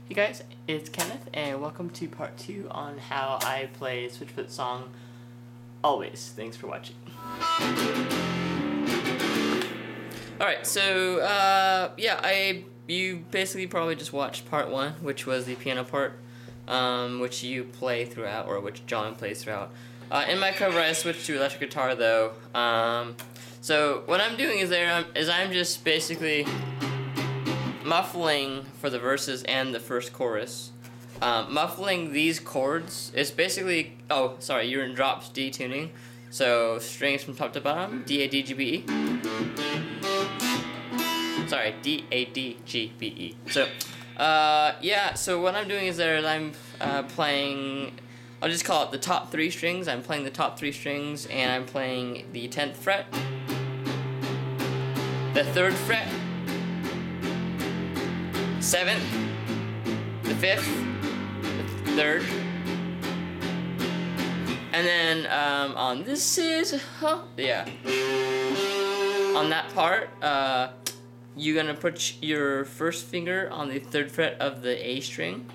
Hey guys, it's Kenneth, and welcome to part 2 on how I play Switchfoot song Always. Thanks for watching. Alright, so, you basically probably just watched part 1, which was the piano part, which you play throughout, or which John plays throughout. In my cover, I switched to electric guitar, though. So, what I'm doing is I'm just basically muffling for the verses and the first chorus. Muffling these chords is basically, you're in drops D tuning, so strings from top to bottom, D, A, D, G, B, E. Sorry, D, A, D, G, B, E. So, so what I'm doing is I'm playing, I'll just call it the top 3 strings. I'm playing the top 3 strings, and I'm playing the 10th fret, the 3rd fret, 7th, the 5th, the 3rd, and then on this is, on that part, you're gonna put your first finger on the 3rd fret of the A string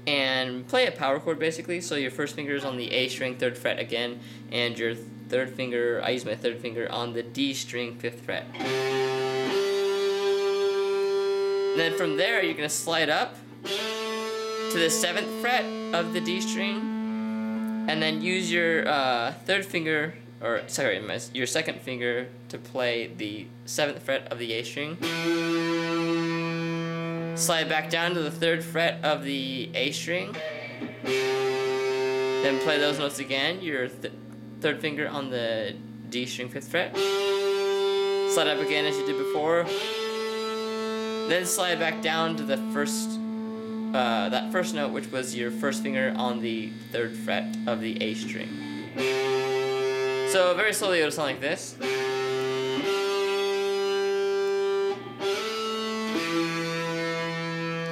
and play a power chord basically. So your first finger is on the A string, 3rd fret again, and your 3rd finger, I use my 3rd finger on the D string, 5th fret. And then from there, you're going to slide up to the 7th fret of the D string, and then use your 3rd finger, your 2nd finger to play the 7th fret of the A string. Slide back down to the 3rd fret of the A string. Then play those notes again, your 3rd finger on the D string, 5th fret. Slide up again as you did before. Then slide back down to the that first note, which was your first finger on the 3rd fret of the A string. So very slowly it'll sound like this.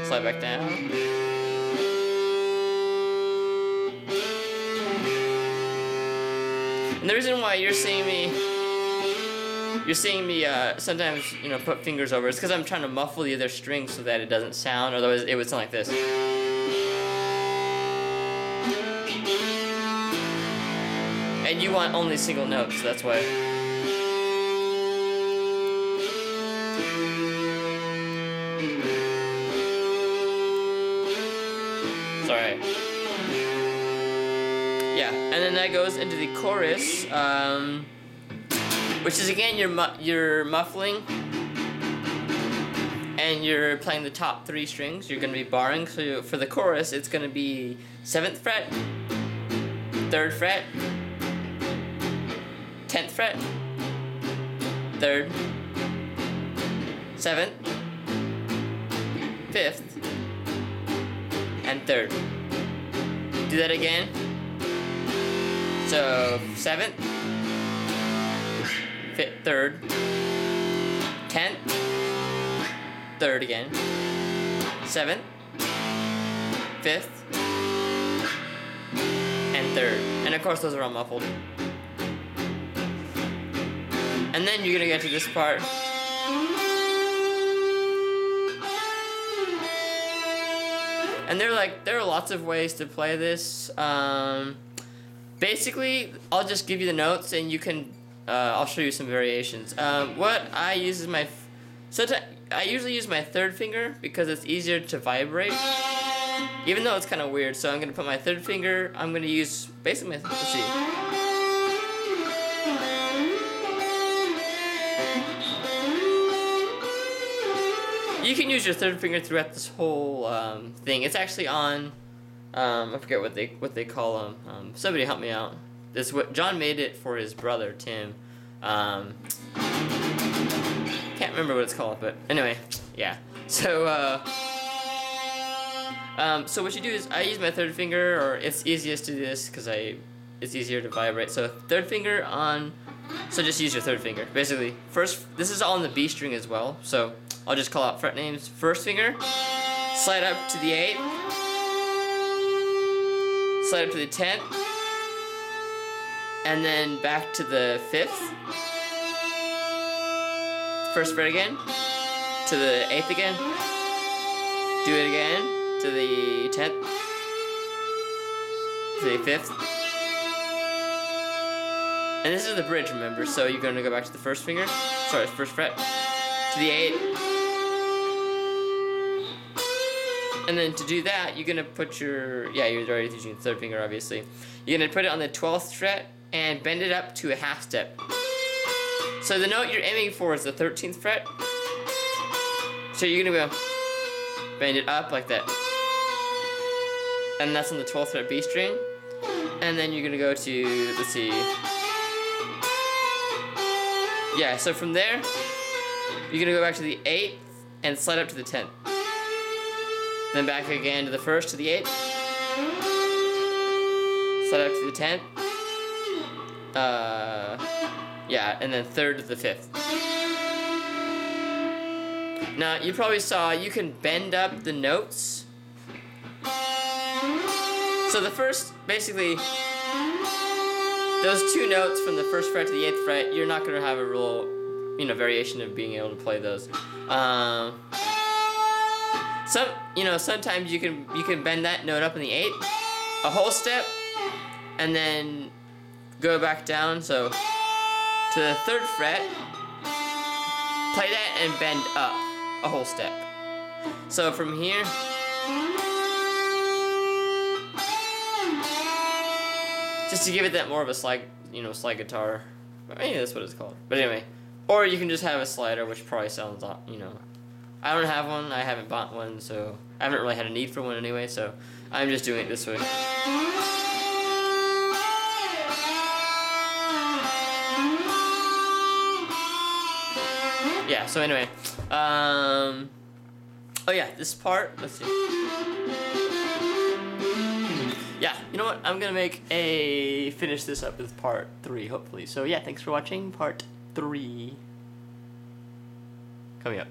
Slide back down. And the reason why you're seeing me sometimes, put fingers over. It's because I'm trying to muffle the other string so that it doesn't sound, otherwise it would sound like this. And you want only single notes, so that's why. Sorry. Yeah, and then that goes into the chorus, which is again you're muffling, and you're playing the top 3 strings. You're going to be barring. So for the chorus, it's going to be 7th fret, 3rd fret, 10th fret, 3rd, 7th, 5th, and 3rd. Do that again. So 7th, 3rd, 10th, 3rd again, 7th, 5th, and 3rd. And of course those are all muffled. And then you're gonna get to this part. And there are lots of ways to play this. Basically, I'll just give you the notes, and you can. I'll show you some variations. What I use is I usually use my 3rd finger because it's easier to vibrate, even though it's kind of weird. So I'm gonna put my 3rd finger. I'm gonna use basically let's see. You can use your 3rd finger throughout this whole thing. It's actually on. I forget what they call them. Somebody help me out. This what John made it for his brother Tim. Can't remember what it's called, but anyway, yeah. So so what you do is I use my 3rd finger, or it's easiest to do this because it's easier to vibrate. So 3rd finger on. So just use your 3rd finger. Basically, this is all on the B string as well. So I'll just call out fret names. 1st finger, slide up to the 8th, slide up to the 10th, and then back to the 5th. 1st fret again, to the 8th again, do it again, to the 10th, to the 5th. And this is the bridge, remember, so you're going to go back to the first finger, sorry, first fret, to the 8th. And then to do that, you're going to put your, yeah, you're already using the 3rd finger, obviously. You're going to put it on the 12th fret and bend it up to a half step. So the note you're aiming for is the 13th fret. So you're going to go bend it up like that. And that's on the 12th fret B string. And then you're going to go to, let's see. Yeah, so from there, you're going to go back to the 8th and slide up to the 10th. Then back again to the 1st to the 8th. Slide up to the 10th. Yeah, and then 3rd to the 5th. Now, you probably saw you can bend up the notes. So the first, basically, those 2 notes from the 1st fret to the 8th fret, you're not going to have a real, variation of being able to play those. Sometimes you can bend that note up in the 8th, a whole step, and then go back down, so to the 3rd fret, play that and bend up a whole step. So from here, just to give it that more of a slide guitar. I mean, that's what it's called. But anyway, or you can just have a slider, which probably sounds, I don't have one, I haven't bought one, so I haven't really had a need for one anyway, so I'm just doing it this way. Yeah, so anyway, oh yeah, this part, let's see. Yeah, you know what, I'm gonna finish this up with part 3, hopefully. So yeah, thanks for watching part 3. Coming up.